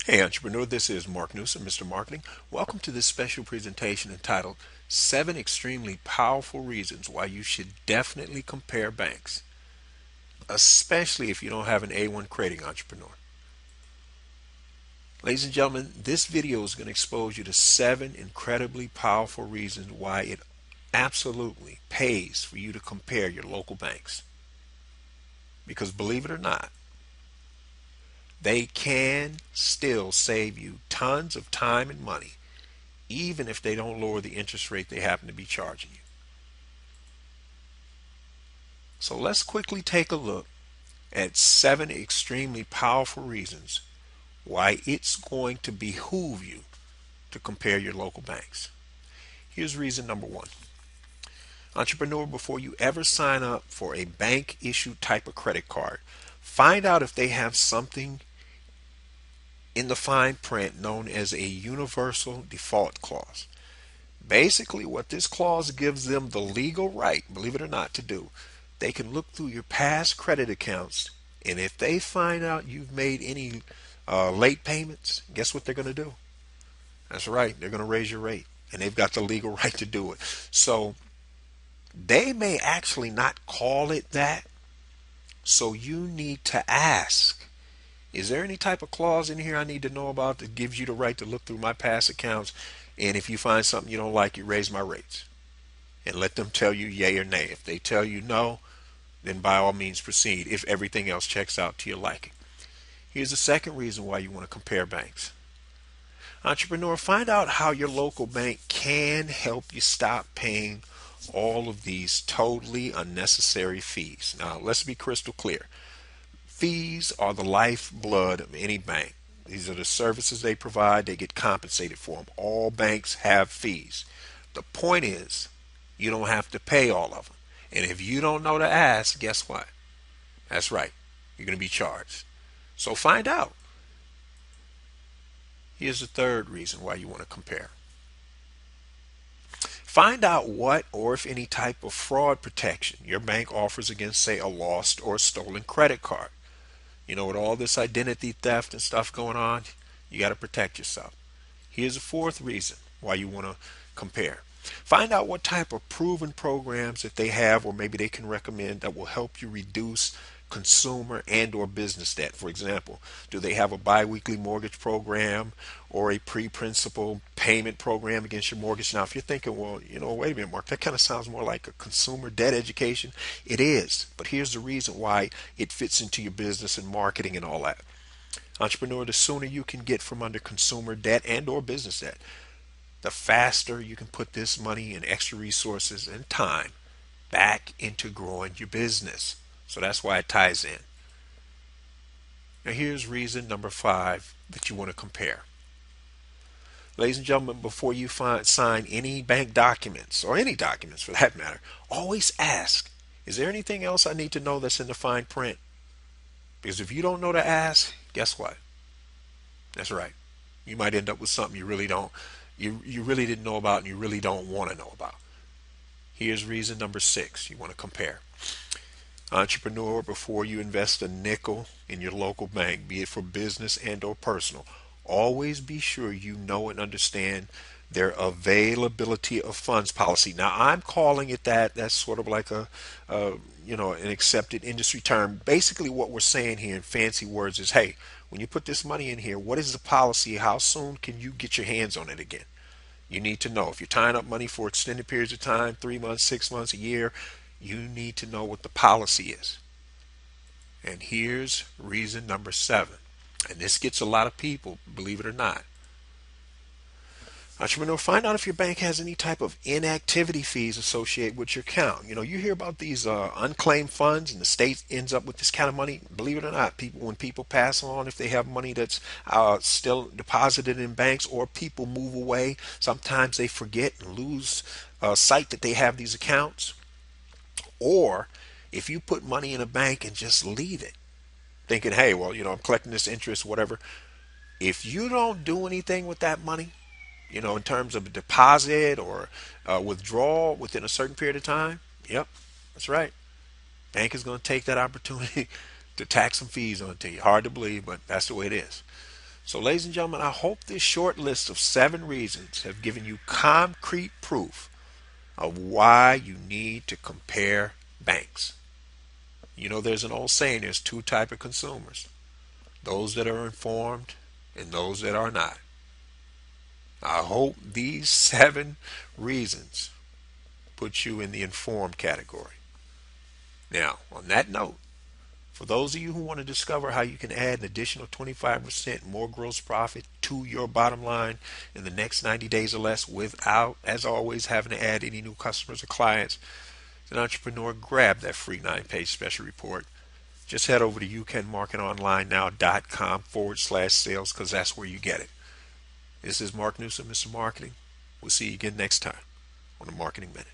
Hey entrepreneur, this is Mark Newsom, Mr. Marketing. Welcome to this special presentation entitled 7 Extremely Powerful Reasons Why You Should Definitely Compare Banks, especially if you don't have an A1 credit entrepreneur. Ladies and gentlemen, this video is going to expose you to 7 incredibly powerful reasons why it absolutely pays for you to compare your local banks. Because believe it or not, they can still save you tons of time and money even if they don't lower the interest rate they happen to be charging you. So let's quickly take a look at 7 extremely powerful reasons why it's going to behoove you to compare your local banks. Here's reason number 1. Entrepreneur, before you ever sign up for a bank issued type of credit card, find out if they have something in the fine print known as a universal default clause. Basically, what this clause gives them the legal right, believe it or not, to do, they can look through your past credit accounts, and if they find out you've made any late payments, guess what they're going to do? That's right, they're going to raise your rate, and they've got the legal right to do it. So they may actually not call it that, so you need to ask, is there any type of clause in here I need to know about that gives you the right to look through my past accounts, and if you find something you don't like, you raise my rates? And let them tell you yay or nay. If they tell you no, then by all means proceed if everything else checks out to your liking. Here's the second reason why you want to compare banks. Entrepreneur, find out how your local bank can help you stop paying all of these totally unnecessary fees. Now, let's be crystal clear. Fees are the lifeblood of any bank. These are the services they provide. They get compensated for them. All banks have fees. The point is, you don't have to pay all of them. And if you don't know to ask, guess what? That's right. You're going to be charged. So find out. Here's the third reason why you want to compare. Find out what or if any type of fraud protection your bank offers against, say, a lost or stolen credit card. You know, with all this identity theft and stuff going on, you got to protect yourself. Here's a fourth reason why you want to compare. Find out what type of proven programs that they have or maybe they can recommend that will help you reduce consumer and or business debt. For example, do they have a biweekly mortgage program or a pre-principal payment program against your mortgage? Now, if you're thinking, well, wait a minute, Mark, that kind of sounds more like a consumer debt education. It is, but here's the reason why it fits into your business and marketing and all that. Entrepreneur, the sooner you can get from under consumer debt and or business debt, the faster you can put this money and extra resources and time back into growing your business. So that's why it ties in. Now here's reason number 5 that you want to compare. Ladies and gentlemen, before you sign any bank documents, or any documents for that matter, always ask, is there anything else I need to know that's in the fine print? Because if you don't know to ask, guess what? That's right. You might end up with something you really didn't know about and you really don't want to know about. Here's reason number 6 you want to compare. Entrepreneur, before you invest a nickel in your local bank, be it for business and or personal, always be sure you know and understand their availability of funds policy. Now, I'm calling it that. That's sort of like an accepted industry term. Basically, what we're saying here in fancy words is, hey, when you put this money in here, what is the policy? How soon can you get your hands on it again? You need to know. If you're tying up money for extended periods of time, 3 months, 6 months, a year, you need to know what the policy is. And here's reason number 7. And this gets a lot of people, believe it or not. Entrepreneur, find out if your bank has any type of inactivity fees associated with your account. You hear about these unclaimed funds and the state ends up with this kind of money. Believe it or not, when people pass on, if they have money that's still deposited in banks or people move away, sometimes they forget and lose sight that they have these accounts. Or if you put money in a bank and just leave it, thinking, hey, well, I'm collecting this interest, whatever. If you don't do anything with that money, in terms of a deposit or withdrawal within a certain period of time, yep, that's right. Bank is going to take that opportunity to tack some fees onto you. Hard to believe, but that's the way it is. So, ladies and gentlemen, I hope this short list of 7 reasons have given you concrete proof of why you need to compare banks. You know, there's an old saying, there's two type of consumers: those that are informed and those that are not. I hope these 7 reasons put you in the informed category. Now, on that note, for those of you who want to discover how you can add an additional 25% more gross profit to your bottom line in the next 90 days or less without, as always, having to add any new customers or clients, as an entrepreneur, grab that free 9-page special report. Just head over to youcanmarketonlinenow.com/sales, because that's where you get it. This is Mark Newsom, Mr. Marketing. We'll see you again next time on the Marketing Minute.